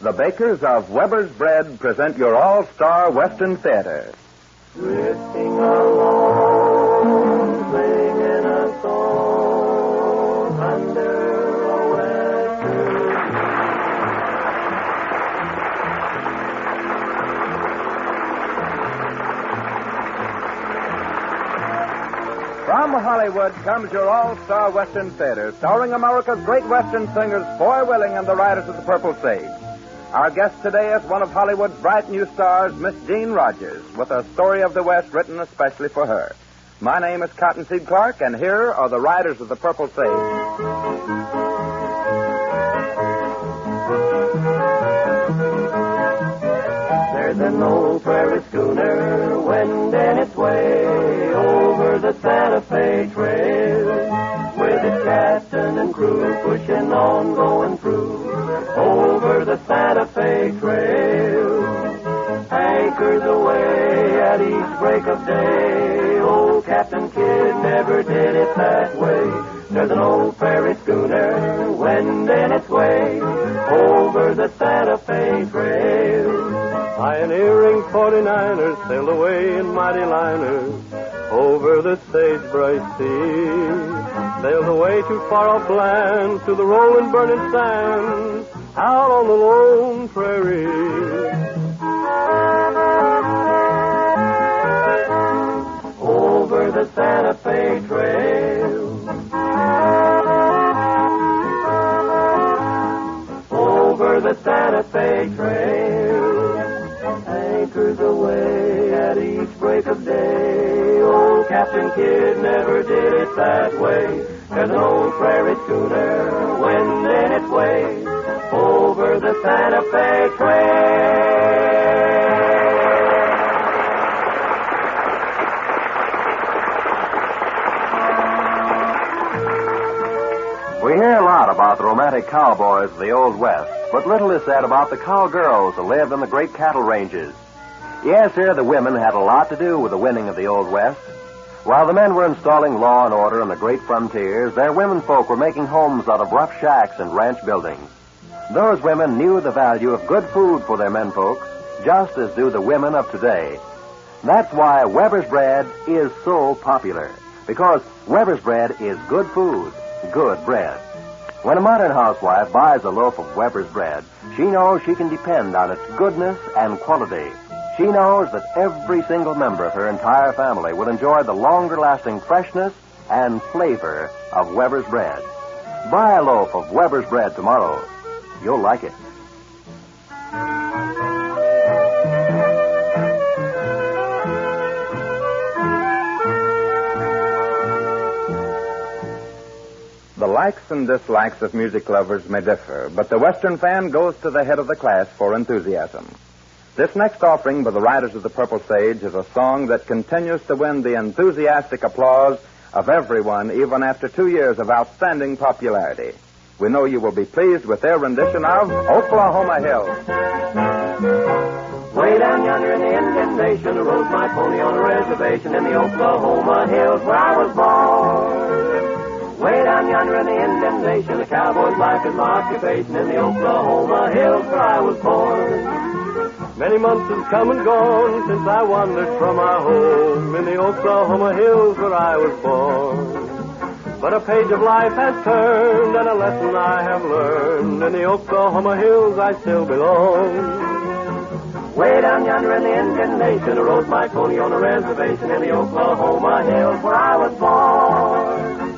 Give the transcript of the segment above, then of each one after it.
The bakers of Weber's Bread present your all-star Western theater. Drifting along, singing a song under a western. From Hollywood comes your all-star Western theater, starring America's great Western singers Foy Willing and the Riders of the Purple Sage. Our guest today is one of Hollywood's bright new stars, Miss Jean Rogers, with a story of the West written especially for her. My name is Cottonseed Clark, and here are the Riders of the Purple Sage. There's an old prairie schooner wending its way over the Santa Fe Trail, with its captain and crew pushing on, going through over the Santa Fe Trail. Anchors away at each break of day. Old Captain Kidd never did it that way. There's an old prairie schooner wending its way over the Santa Fe Trail. Pioneering 49ers sailed away in mighty liners over the sagebrush sea. Sailed away to far off lands, to the rolling, burning sands, out on the lone prairie. Over the Santa Fe Trail. Over the Santa Fe Trail. Anchors away at each break of day. Old Captain Kidd never did it that way. There's an old prairie schooner wending its way over the Santa Fe Trail. We hear a lot about the romantic cowboys of the Old West, but little is said about the cowgirls who lived on the great cattle ranges. Yes, sir, the women had a lot to do with the winning of the Old West. While the men were installing law and order on the great frontiers, their womenfolk were making homes out of rough shacks and ranch buildings. Those women knew the value of good food for their menfolk, just as do the women of today. That's why Weber's Bread is so popular, because Weber's Bread is good food, good bread. When a modern housewife buys a loaf of Weber's Bread, she knows she can depend on its goodness and quality. She knows that every single member of her entire family will enjoy the longer-lasting freshness and flavor of Weber's Bread. Buy a loaf of Weber's Bread tomorrow. You'll like it. The likes and dislikes of music lovers may differ, but the Western fan goes to the head of the class for enthusiasm. This next offering by the Riders of the Purple Sage is a song that continues to win the enthusiastic applause of everyone, even after 2 years of outstanding popularity. We know you will be pleased with their rendition of Oklahoma Hill. Way down yonder in the Indian Nation, I rode my pony on a reservation in the Oklahoma Hills where I was born. Way down yonder in the Indian Nation, a cowboy's life is my occupation in the Oklahoma Hills where I was born. Many months have come and gone since I wandered from my home in the Oklahoma Hills where I was born. But a page of life has turned and a lesson I have learned. In the Oklahoma Hills I still belong. Way down yonder in the Indian Nation, I rode my pony on a reservation in the Oklahoma Hills where I was born.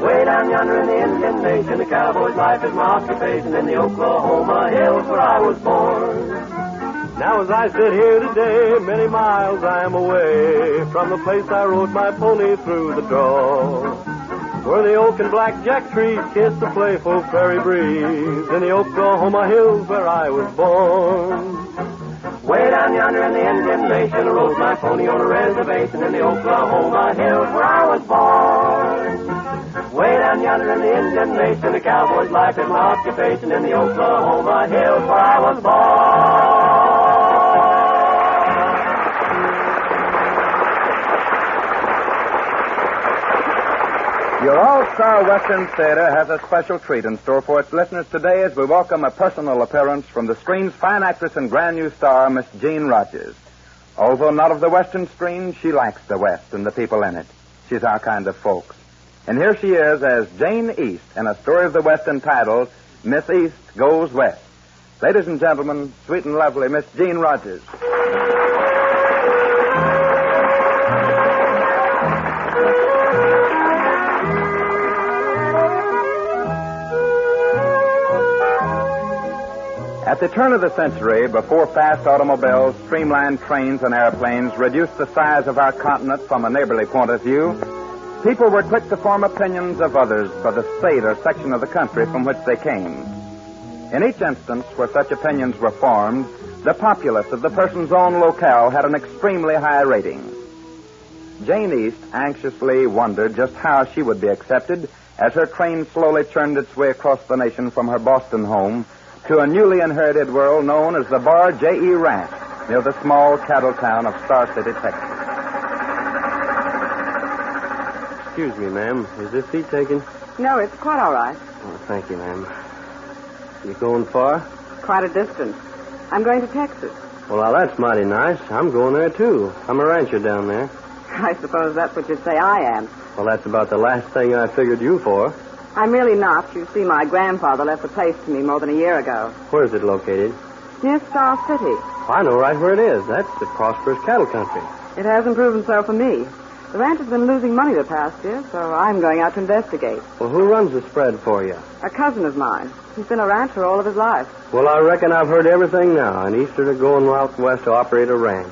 Way down yonder in the Indian Nation, a cowboy's life is my occupation in the Oklahoma Hills where I was born. Now as I sit here today, many miles I am away from the place I rode my pony through the draw, where the oak and blackjack trees kiss the playful prairie breeze in the Oklahoma Hills where I was born. Way down yonder in the Indian Nation, I rode my pony on a reservation in the Oklahoma Hills where I was born. Way down yonder in the Indian Nation, a cowboy's life is my occupation in the Oklahoma Hills where I was born. Your All-Star Western Theater has a special treat in store for its listeners today as we welcome a personal appearance from the screen's fine actress and grand new star, Miss Jean Rogers. Although not of the Western screen, she likes the West and the people in it. She's our kind of folks. And here she is as Jane East in a story of the West entitled Miss East Goes West. Ladies and gentlemen, sweet and lovely Miss Jean Rogers. At the turn of the century, before fast automobiles, streamlined trains, and airplanes reduced the size of our continent from a neighborly point of view, people were quick to form opinions of others by the state or section of the country from which they came. In each instance where such opinions were formed, the populace of the person's own locale had an extremely high rating. Jane East anxiously wondered just how she would be accepted as her train slowly churned its way across the nation from her Boston home to a newly inherited world known as the Bar J.E. Ranch near the small cattle town of Star City, Texas. Excuse me, ma'am. Is this seat taken? No, it's quite all right. Oh, thank you, ma'am. You going far? Quite a distance. I'm going to Texas. Well, now, that's mighty nice. I'm going there, too. I'm a rancher down there. I suppose that's what you'd say I am. Well, that's about the last thing I figured you for. I'm really not. You see, my grandfather left the place to me more than a year ago. Where is it located? Near Star City. Oh, I know right where it is. That's the prosperous cattle country. It hasn't proven so for me. The ranch has been losing money the past year, so I'm going out to investigate. Well, who runs the spread for you? A cousin of mine. He's been a rancher all of his life. Well, I reckon I've heard everything now. An Easterner going out west to operate a ranch.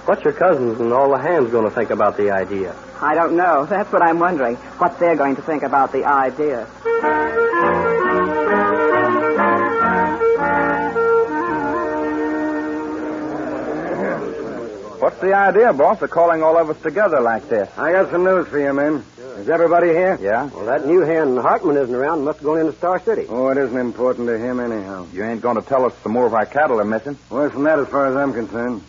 What's your cousins and all the hands going to think about the idea? I don't know. That's what I'm wondering. What they're going to think about the idea. What's the idea, boss, of calling all of us together like this? I got some news for you, men. Is everybody here? Yeah? Well, that new hand Hartman isn't around. Must have gone into Star City. Oh, it isn't important to him anyhow. You ain't going to tell us some more of our cattle are missing? Worse than that as far as I'm concerned.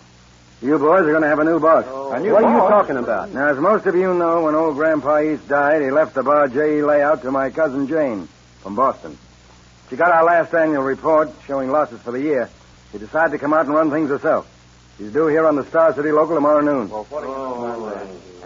You boys are going to have a new boss. A new What boss? are you talking about? Now, as most of you know, when old Grandpa East died, he left the Bar J.E. layout to my cousin Jane from Boston. She got our last annual report showing losses for the year. She decided to come out and run things herself. She's due here on the Star City local tomorrow noon. Well, what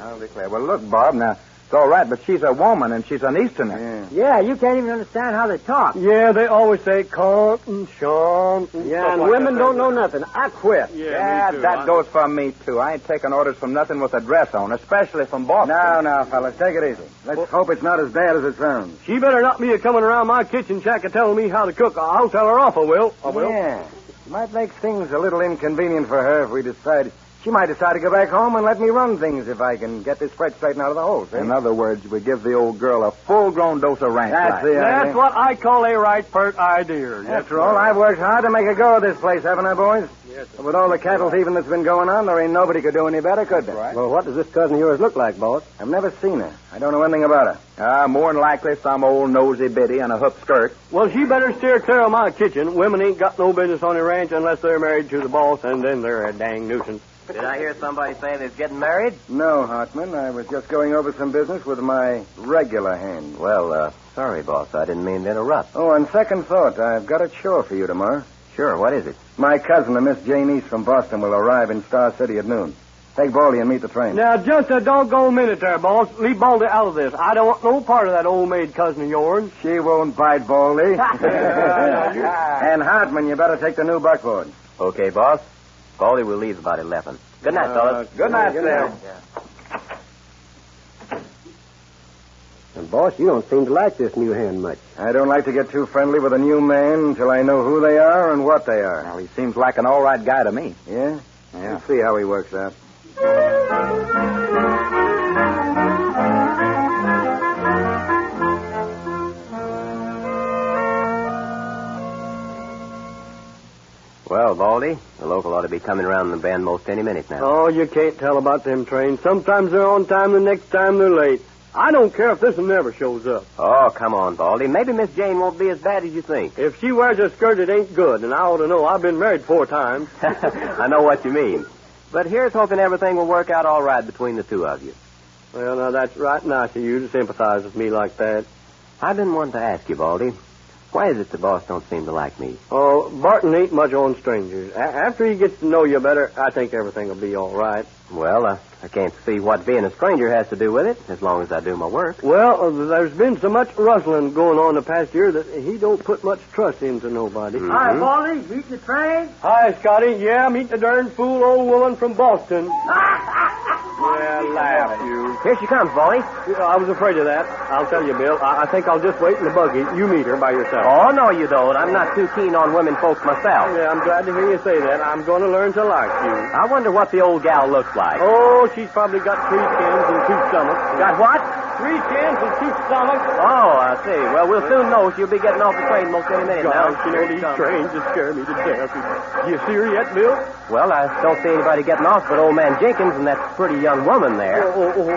I'll declare. Well, look, Bob, now, it's all right, but she's a woman and she's an Easterner. Yeah, you can't even understand how they talk. Yeah, they always say cont and shant. Yeah, and women don't know nothing. I quit. Yeah, that goes for me, too. I ain't taking orders from nothing with a dress on, especially from Boston. Now, fellas, take it easy. Let's hope it's not as bad as it sounds. She better not be coming around my kitchen shack and telling me how to cook. I'll tell her off, I will. Yeah. It might make things a little inconvenient for her if we decide... She might decide to go back home and let me run things if I can get this spread straightened out of the hole, see? In other words, we give the old girl a full-grown dose of ranch That's life. the idea. That's what I call a right pert idea. After all, I've worked hard to make a go of this place, haven't I, boys? Yes, sir. With all the cattle thieving that's been going on, there ain't nobody could do any better, could there? Right. Well, what does this cousin of yours look like, boss? I've never seen her. I don't know anything about her. More than likely some old nosy biddy in a hoop skirt. Well, she better steer clear of my kitchen. Women ain't got no business on the ranch unless they're married to the boss, and then they're a dang nuisance. Did I hear somebody say they're getting married? No, Hartman. I was just going over some business with my regular hand. Well, sorry, boss. I didn't mean to interrupt. Oh, on second thought, I've got a chore for you tomorrow. Sure, what is it? My cousin, a Miss Jane East from Boston, will arrive in Star City at noon. Take Baldy and meet the train. Now, just a doggone minute there, boss. Leave Baldy out of this. I don't want no part of that old maid cousin of yours. She won't bite, Baldy. And Hartman, you better take the new buckboard. Okay, boss. Baldy will leave about 11. Good night, fellas. Good night, Sam. And, boss, you don't seem to like this new hand much. I don't like to get too friendly with a new man until I know who they are and what they are. Well, he seems like an all right guy to me. Yeah? Yeah. Let's see how he works out. Well, Baldy, the local ought to be coming around the bend most any minute now. Oh, you can't tell about them trains. Sometimes they're on time, the next time they're late. I don't care if this one never shows up. Oh, come on, Baldy. Maybe Miss Jane won't be as bad as you think. If she wears a skirt, it ain't good, and I ought to know. I've been married 4 times. I know what you mean. But here's hoping everything will work out all right between the two of you. Well, now, that's right nice of you to sympathize with me like that. I've been wanting to ask you, Baldy. Why is it the boss don't seem to like me? Oh, Barton ain't much on strangers. After he gets to know you better, I think everything will be all right. Well, I can't see what being a stranger has to do with it, as long as I do my work. Well, there's been so much rustling going on the past year that he don't put much trust into nobody. Mm-hmm. Hi, Baldy. Meet the train? Hi, Scotty. Yeah, meet the darn fool old woman from Boston. Yeah, laugh, you. Here she comes, Baldy. I was afraid of that. I'll tell you, Bill. I think I'll just wait in the buggy. You meet her by yourself. Oh, no, you don't. I'm not too keen on women folks myself. Yeah, I'm glad to hear you say that. I'm going to learn to like you. I wonder what the old gal looks like. Oh, she's probably got 3 chins and 2 stomachs. Got what? 3 chins and 2 stomachs. Oh, I see. Well, we'll soon know. She'll be getting off the train most any minute now. Gosh, you know, these trains just scare me to death. You see her yet, Bill? Well, I don't see anybody getting off but old man Jenkins and that pretty young woman there.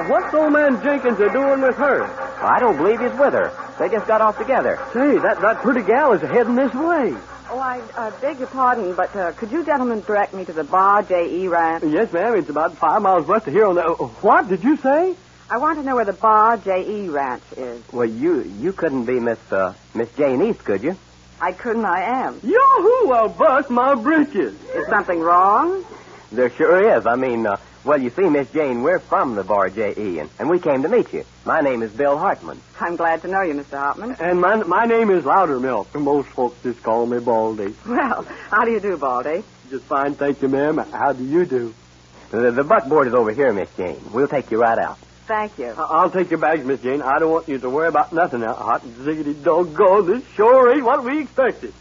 What's old man Jenkins doing with her? I don't believe he's with her. They just got off together. Say, that pretty gal is heading this way. Oh, I beg your pardon, but could you gentlemen direct me to the Bar J.E. Ranch? Yes, ma'am. It's about 5 miles west of here on the... What did you say? I want to know where the Bar J.E. Ranch is. Well, you couldn't be Miss Jane East, could you? I couldn't, I am. Yahoo! I'll bust my britches. Is something wrong? There sure is. I mean, well, you see, Miss Jane, we're from the Bar J.E., and we came to meet you. My name is Bill Hartman. I'm glad to know you, Mr. Hartman. And my name is Loudermilk. Most folks just call me Baldy. Well, how do you do, Baldy? Just fine, thank you, ma'am. How do you do? The buckboard is over here, Miss Jane. We'll take you right out. Thank you. I'll take your bags, Miss Jane. I don't want you to worry about nothing now. Hot ziggity doggone, this sure ain't what we expected.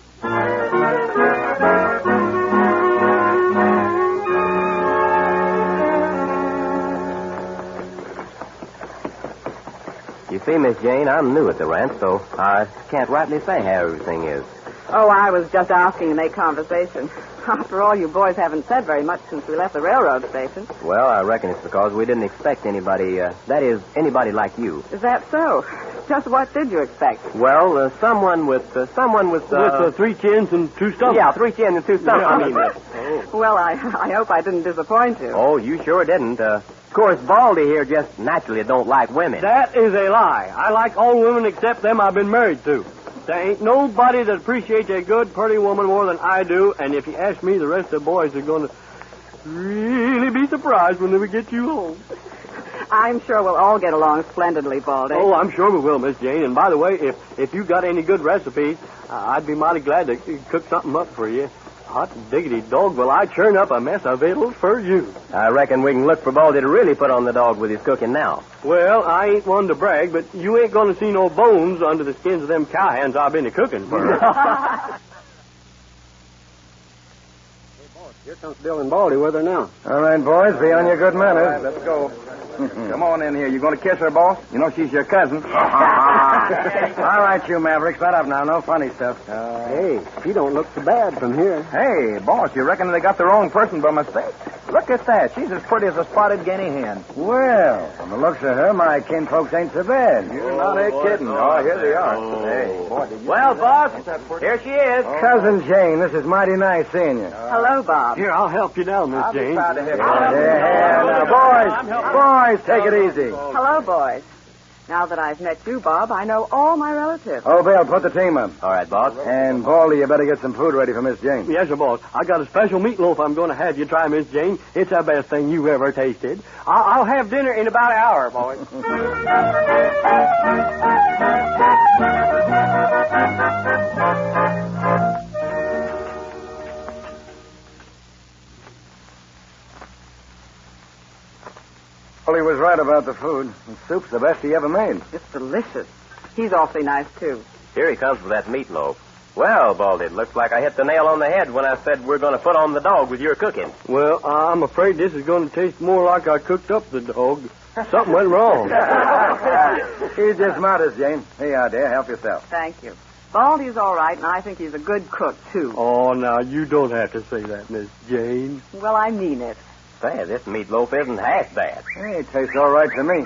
You see, Miss Jane, I'm new at the ranch, so I can't rightly say how everything is. Oh, I was just asking to make conversation. After all, you boys haven't said very much since we left the railroad station. Well, I reckon it's because we didn't expect anybody, that is, anybody like you. Is that so? Just what did you expect? Well, someone with... With 3 chins and 2 stomachs. Yeah, 3 chins and 2 stomachs. Well, I hope I didn't disappoint you. Oh, you sure didn't. Of course, Baldy here just naturally don't like women. That is a lie. I like all women except them I've been married to. There ain't nobody that appreciates a good, pretty woman more than I do, and if you ask me, the rest of the boys are going to really be surprised when we get you home. I'm sure we'll all get along splendidly, Baldy. Oh, I'm sure we will, Miss Jane. And by the way, if you got any good recipes, I'd be mighty glad to cook something up for you. Hot diggity dog, will I churn up a mess of victuals for you. I reckon we can look for Baldy to really put on the dog with his cooking now. Well, I ain't one to brag, but you ain't going to see no bones under the skins of them cowhands I've been a-cooking for. Hey, boss, here comes Bill and Baldy with her now. All right, boys, be on your good manners. All right, let's go. Come on in here. You going to kiss her, boss? You know she's your cousin. All right, you Mavericks, let up now. No funny stuff. Hey, she don't look so bad from here. Hey, boss, you reckon they got the wrong person by mistake? Look at that. She's as pretty as a spotted guinea hen. Well, from the looks of her, my kinfolks ain't so bad. You're not kidding. Oh, here they are. Hey, boy, did you... Well, boss, here she is. Cousin Jane, this is mighty nice seeing you. Hello, Bob. Here, I'll help you down, Miss I'll be Jane. proud to help you. Yeah, now, boys, take it easy. Hello, boys. Now that I've met you, Bob, I know all my relatives. Oh, Bill, put the team up. All right, boss. And, Baldy, you better get some food ready for Miss Jane. Yes, sir, boss. I got a special meatloaf I'm going to have you try, Miss Jane. It's the best thing you ever tasted. I'll have dinner in about an hour, boys. Well, he was right about the food. The soup's the best he ever made. It's delicious. He's awfully nice, too. Here he comes with that meatloaf. Well, Baldy, it looks like I hit the nail on the head when I said we're going to put on the dog with your cooking. Well, I'm afraid this is going to taste more like I cooked up the dog. Something went wrong. He's just modest, Jane. Here you are, dear. Help yourself. Thank you. Baldy's all right, and I think he's a good cook, too. Oh, now, you don't have to say that, Miss Jane. Well, I mean it. Say, this meatloaf isn't half bad. Hey, it tastes all right to me.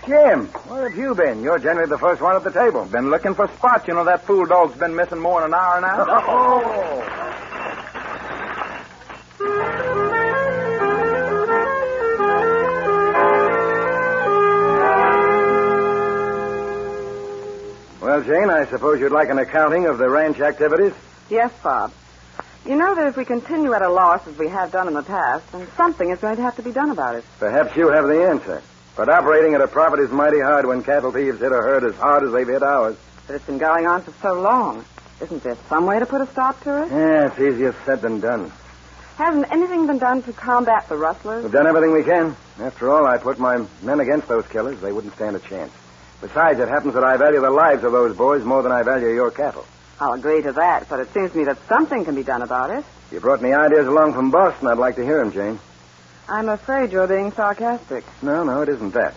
Jim, where have you been? You're generally the first one at the table. Been looking for spots. You know that fool dog's been missing more than an hour now. Oh. Well, Jane, I suppose you'd like an accounting of the ranch activities? Yes, Bob. You know that if we continue at a loss as we have done in the past, then something is going to have to be done about it. Perhaps you have the answer. But operating at a profit is mighty hard when cattle thieves hit a herd as hard as they've hit ours. But it's been going on for so long. Isn't there some way to put a stop to it? Yeah, it's easier said than done. Hasn't anything been done to combat the rustlers? We've done everything we can. After all, I put my men against those killers. They wouldn't stand a chance. Besides, it happens that I value the lives of those boys more than I value your cattle. I'll agree to that, but it seems to me that something can be done about it. You brought me ideas along from Boston. I'd like to hear them, Jane. I'm afraid you're being sarcastic. No, it isn't that.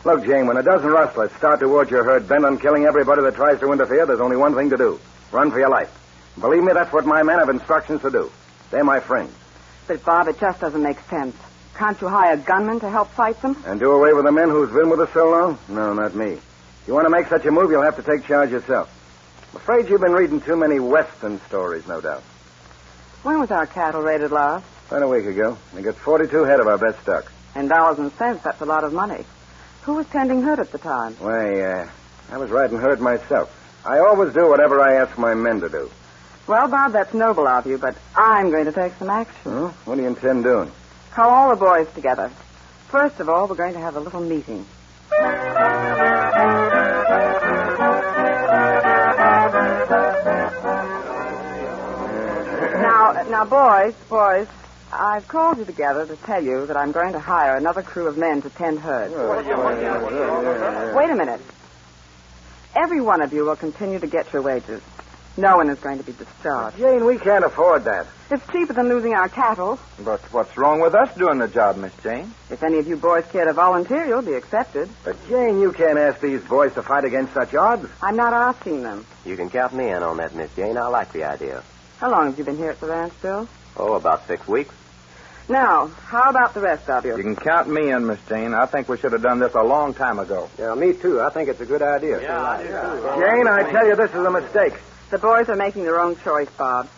Look, Jane, when a dozen rustlers start towards your herd bent on killing everybody that tries to interfere, there's only one thing to do. Run for your life. Believe me, that's what my men have instructions to do. They're my friends. But, Bob, it just doesn't make sense. Can't you hire gunmen to help fight them? And do away with the men who's been with us so long? No, not me. If you want to make such a move, you'll have to take charge yourself. I'm afraid you've been reading too many Western stories, no doubt. When was our cattle raided last? About a week ago. We got 42 head of our best stock. In dollars and cents, that's a lot of money. Who was tending herd at the time? Why, I was riding herd myself. I always do whatever I ask my men to do. Well, Bob, that's noble of you, but I'm going to take some action. Huh? What do you intend doing? Call all the boys together. First of all, we're going to have a little meeting. Now, boys, I've called you together to tell you that I'm going to hire another crew of men to tend herds. Wait a minute. Every one of you will continue to get your wages. No one is going to be discharged. Jane, we can't afford that. It's cheaper than losing our cattle. But what's wrong with us doing the job, Miss Jane? If any of you boys care to volunteer, you'll be accepted. But, Jane, you can't ask these boys to fight against such odds. I'm not asking them. You can count me in on that, Miss Jane. I like the idea. How long have you been here at the ranch, Bill? Oh, about 6 weeks. Now, how about the rest of you? You can count me in, Miss Jane. I think we should have done this a long time ago. Yeah, me too. I think it's a good idea. Jane, I tell you, this is a mistake. The boys are making their own choice, Bob.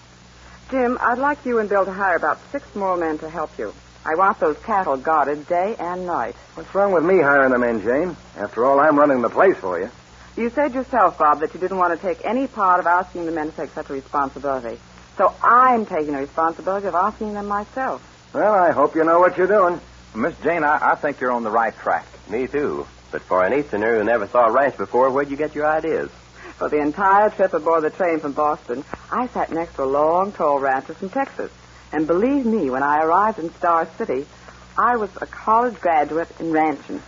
Jim, I'd like you and Bill to hire about 6 more men to help you. I want those cattle guarded day and night. What's wrong with me hiring the men, Jane? After all, I'm running the place for you. You said yourself, Bob, that you didn't want to take any part of asking the men to take such a responsibility. So I'm taking the responsibility of asking them myself. Well, I hope you know what you're doing. Miss Jane, I think you're on the right track. Me too. But for an Easterner who never saw a ranch before, where'd you get your ideas? For the entire trip aboard the train from Boston, I sat next to a long, tall rancher from Texas. And believe me, when I arrived in Star City, I was a college graduate in ranching.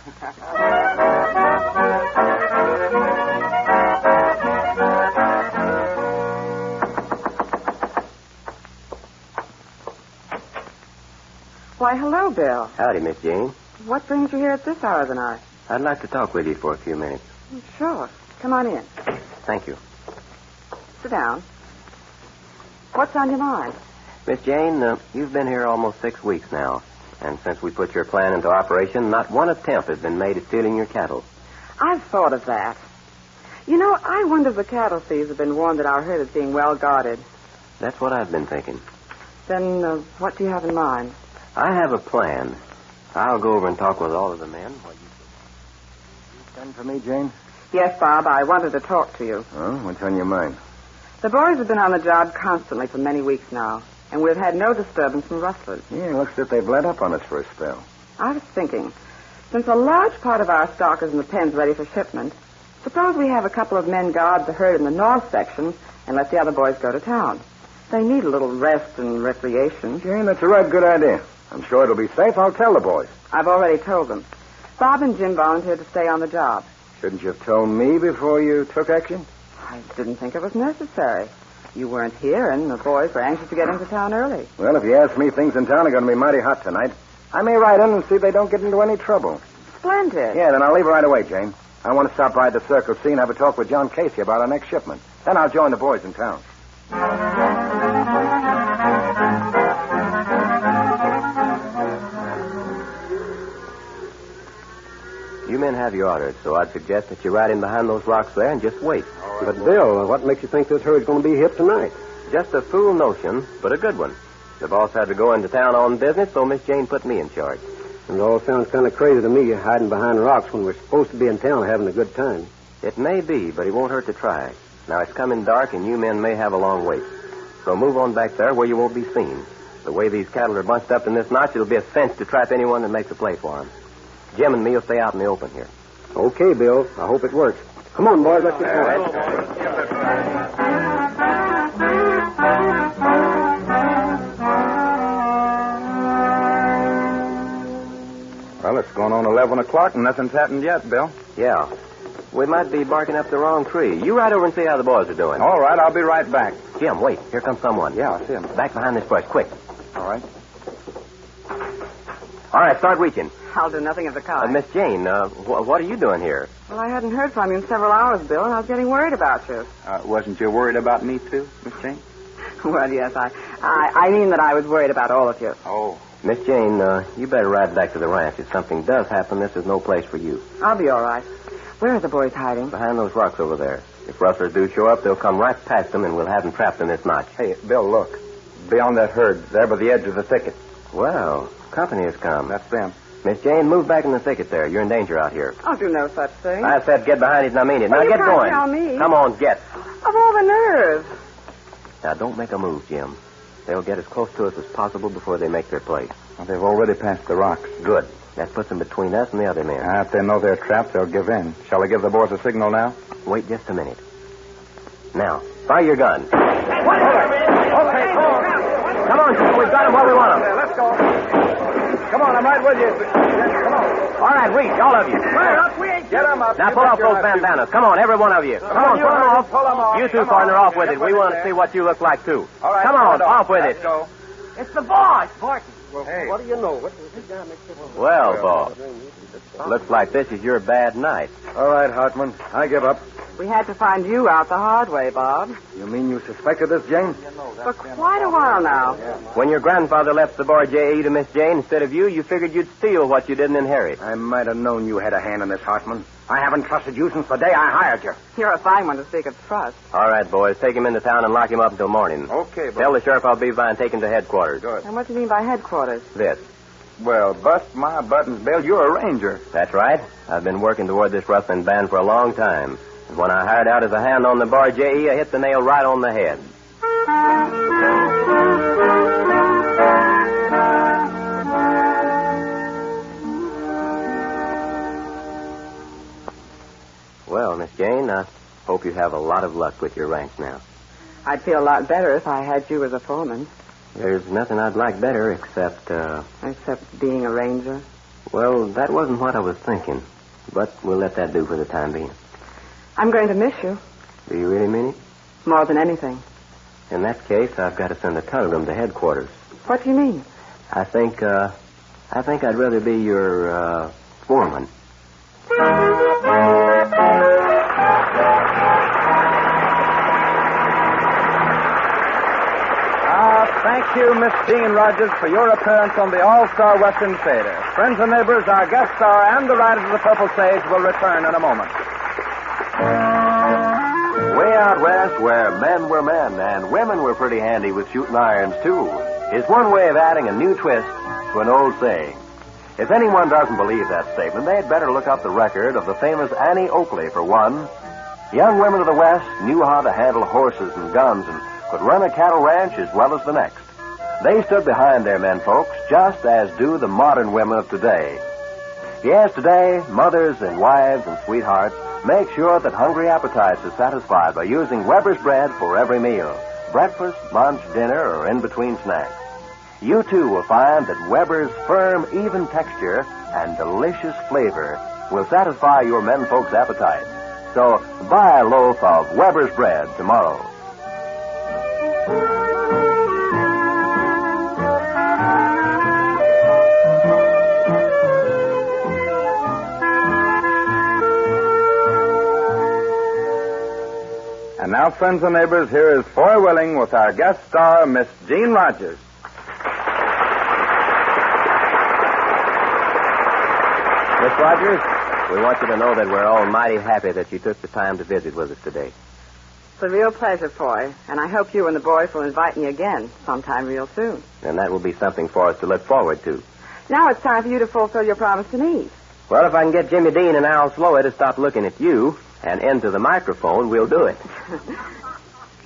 Why, hello, Bill. Howdy, Miss Jane. What brings you here at this hour of the night? I'd like to talk with you for a few minutes. Sure. Come on in. Thank you. Sit down. What's on your mind? Miss Jane, you've been here almost 6 weeks now. And since we put your plan into operation, not one attempt has been made at stealing your cattle. I've thought of that. You know, I wonder if the cattle thieves have been warned that our herd is being well guarded. That's what I've been thinking. Then what do you have in mind? I have a plan. I'll go over and talk with all of the men. Send for me, Jane? Yes, Bob, I wanted to talk to you. Oh, what's on your mind? The boys have been on the job constantly for many weeks now, and we've had no disturbance from rustlers. Yeah, looks as if they've let up on us for a spell. I was thinking, since a large part of our stock is in the pens ready for shipment, suppose we have a couple of men guard the herd in the north section and let the other boys go to town. They need a little rest and recreation. Jane, that's a right good idea. I'm sure it'll be safe. I'll tell the boys. I've already told them. Bob and Jim volunteered to stay on the job. Shouldn't you have told me before you took action? I didn't think it was necessary. You weren't here, and the boys were anxious to get into town early. Well, if you ask me, things in town are going to be mighty hot tonight. I may ride in and see if they don't get into any trouble. Splendid. Yeah, then I'll leave right away, Jane. I want to stop by the Circle C and have a talk with John Casey about our next shipment. Then I'll join the boys in town. You men have your orders, so I'd suggest that you ride in behind those rocks there and just wait. But, Bill, what makes you think this herd's going to be hit tonight? Just a fool notion, but a good one. The boss had to go into town on business, so Miss Jane put me in charge. It all sounds kind of crazy to me, hiding behind rocks when we're supposed to be in town having a good time. It may be, but it won't hurt to try. Now, it's coming dark, and you men may have a long wait. So move on back there where you won't be seen. The way these cattle are bunched up in this notch, it'll be a cinch to trap anyone that makes a play for them. Jim and me will stay out in the open here. Okay, Bill. I hope it works. Come on, boys. Let's get going. Well, it's going on 11 o'clock and nothing's happened yet, Bill. Yeah. We might be barking up the wrong tree. You ride over and see how the boys are doing. All right, I'll be right back. Jim, wait. Here comes someone. Yeah, I see him. Back behind this bush, quick. All right. All right, start reaching. I'll do nothing of the kind. Miss Jane, what are you doing here? Well, I hadn't heard from you in several hours, Bill, and I was getting worried about you. Wasn't you worried about me, too, Miss Jane? Well, yes, I mean that I was worried about all of you. Oh. Miss Jane, you better ride back to the ranch. If something does happen, this is no place for you. I'll be all right. Where are the boys hiding? Behind those rocks over there. If rustlers do show up, they'll come right past them, and we'll have them trapped in this notch. Hey, Bill, look. Beyond that herd, there by the edge of the thicket. Well, company has come. That's them. Miss Jane, move back in the thicket there. You're in danger out here. I'll do no such thing. I said get behind it, and I mean it. Well, now you get can't going. tell me. Come on, get. Of all the nerve. Now, don't make a move, Jim. They'll get as close to us as possible before they make their place. Well, they've already passed the rocks. Good. That puts them between us and the other men. If they know they're trapped, they'll give in. Shall I give the boys a signal now? Wait just a minute. Now, fire your gun. Okay, Come on, Jim. We've got them where we want them. Let's go. Come on, I'm right with you. Come on. All right, reach, all of you. Get them up. Now, pull off those bandanas. Come on, every one of you. Come on, pull them off. Pull them off. You two, partner, off with it. We want to see what you look like, too. All right, Come on, off with it. Go. It's the boys, Barton. Well, Hey. what do you know? Well, boss, looks like this is your bad night. All right, Hartman. I give up. We had to find you out the hard way, Bob. You mean you suspected this, Jane? For quite a while now. When your grandfather left the bar J.E. to Miss Jane instead of you, you figured you'd steal what you didn't inherit. I might have known you had a hand in this, Hartman. I haven't trusted you since the day I hired you. You're a fine one to speak of trust. All right, boys, take him into town and lock him up until morning. Okay, Tell the sheriff I'll be by and take him to headquarters. Good. And what do you mean by headquarters? This. Well, bust my buttons, Bill. You're a ranger. That's right. I've been working toward this rustling band for a long time. And when I hired out as a hand on the bar J.E., I hit the nail right on the head. Well, Miss Jane, I hope you have a lot of luck with your ranch now. I'd feel a lot better if I had you as a foreman. There's nothing I'd like better except, Except being a ranger. well, that wasn't what I was thinking. But we'll let that do for the time being. I'm going to miss you. Do you really mean it? More than anything. In that case, I've got to send a telegram to headquarters. What do you mean? I think I'd rather be your, foreman. Thank you, Miss Dean Rogers, for your appearance on the All-Star Western Theater. Friends and neighbors, our guest star and the Riders of the Purple Sage will return in a moment. Way out west, where men were men and women were pretty handy with shooting irons, too, is one way of adding a new twist to an old saying. If anyone doesn't believe that statement, they'd better look up the record of the famous Annie Oakley, for one. Young women of the West knew how to handle horses and guns and could run a cattle ranch as well as the next. They stood behind their men folks, just as do the modern women of today. Yes, today, mothers and wives and sweethearts make sure that hungry appetites are satisfied by using Weber's bread for every meal, breakfast, lunch, dinner, or in-between snacks. You, too, will find that Weber's firm, even texture and delicious flavor will satisfy your men folks' appetite. So, buy a loaf of Weber's bread tomorrow. And now, friends and neighbors, here is Foy Willing with our guest star, Miss Jean Rogers. Miss Rogers, we want you to know that we're all mighty happy that you took the time to visit with us today. It's a real pleasure, Foy, and I hope you and the boys will invite me again sometime real soon. And that will be something for us to look forward to. Now it's time for you to fulfill your promise to me. Well, if I can get Jimmy Dean and Al Slower to stop looking at you, and into the microphone, we'll do it.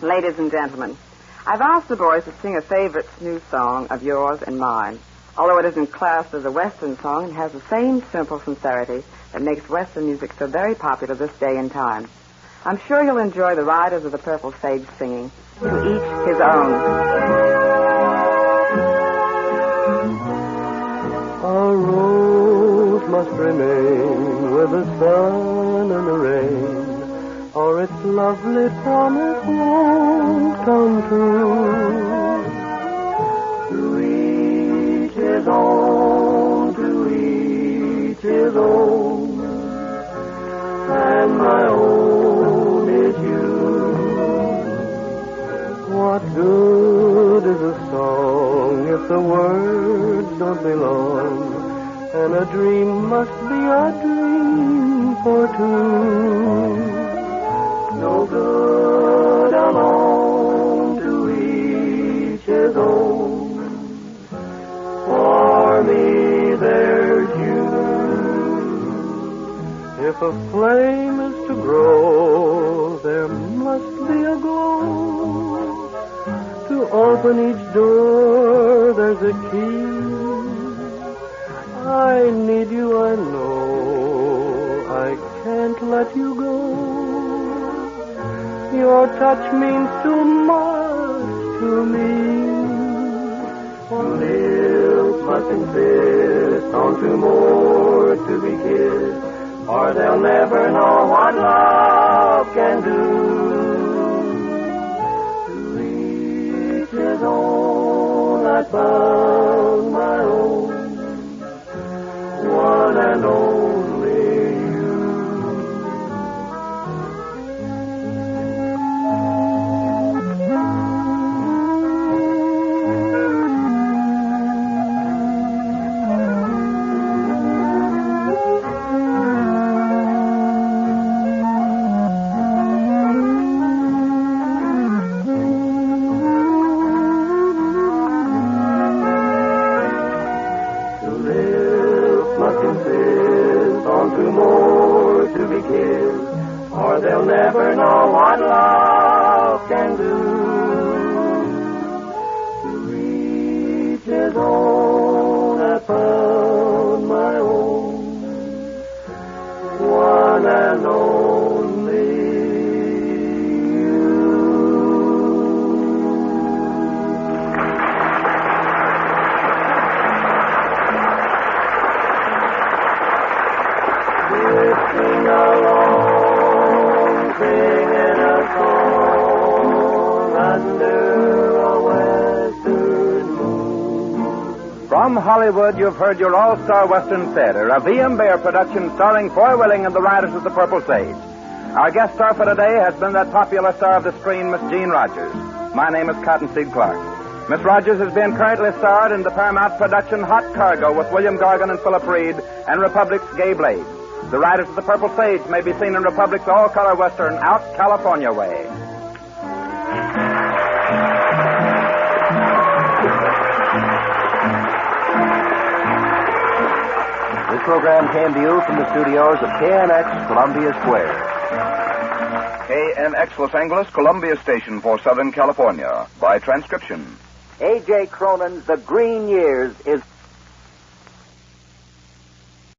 Ladies and gentlemen, I've asked the boys to sing a favorite new song of yours and mine. Although it isn't classed as a Western song, it has the same simple sincerity that makes Western music so very popular this day and time. I'm sure you'll enjoy the Riders of the Purple Sage singing, To Each His Own. A rose must remain with the sun and the rain, or its lovely promise won't come true. To each his own, to each his own, and my own is you. What good is a song if the words don't belong, and a dream must be a dream for two. No good alone, to each his own. For me there's you. If a flame is to grow, there must be a glow. To open each door, there's a key. I need you, I know. I can't let you go. Your touch means too much to me. One lips must insist on two more to be kissed, or they'll never know what love can do. To each his own, I found my own, one and only you. They'll never know what love can do. To each his own, I found my own, one and only you. Drifting along, singing a song under a western moon. From Hollywood, you've heard your all-star Western theater, a V.M. Bear production starring Foy Willing and the Riders of the Purple Sage. Our guest star for today has been that popular star of the screen, Miss Jean Rogers. My name is Cottonseed Clark. Miss Rogers has been currently starred in the Paramount production Hot Cargo with William Gargan and Philip Reed and Republic's Gay Blade. The Riders of the Purple Sage may be seen in Republic's all-color Western, Out California Way. This program came to you from the studios of KNX, Columbia Square. KNX Los Angeles, Columbia Station for Southern California. By transcription. A.J. Cronin's The Green Years is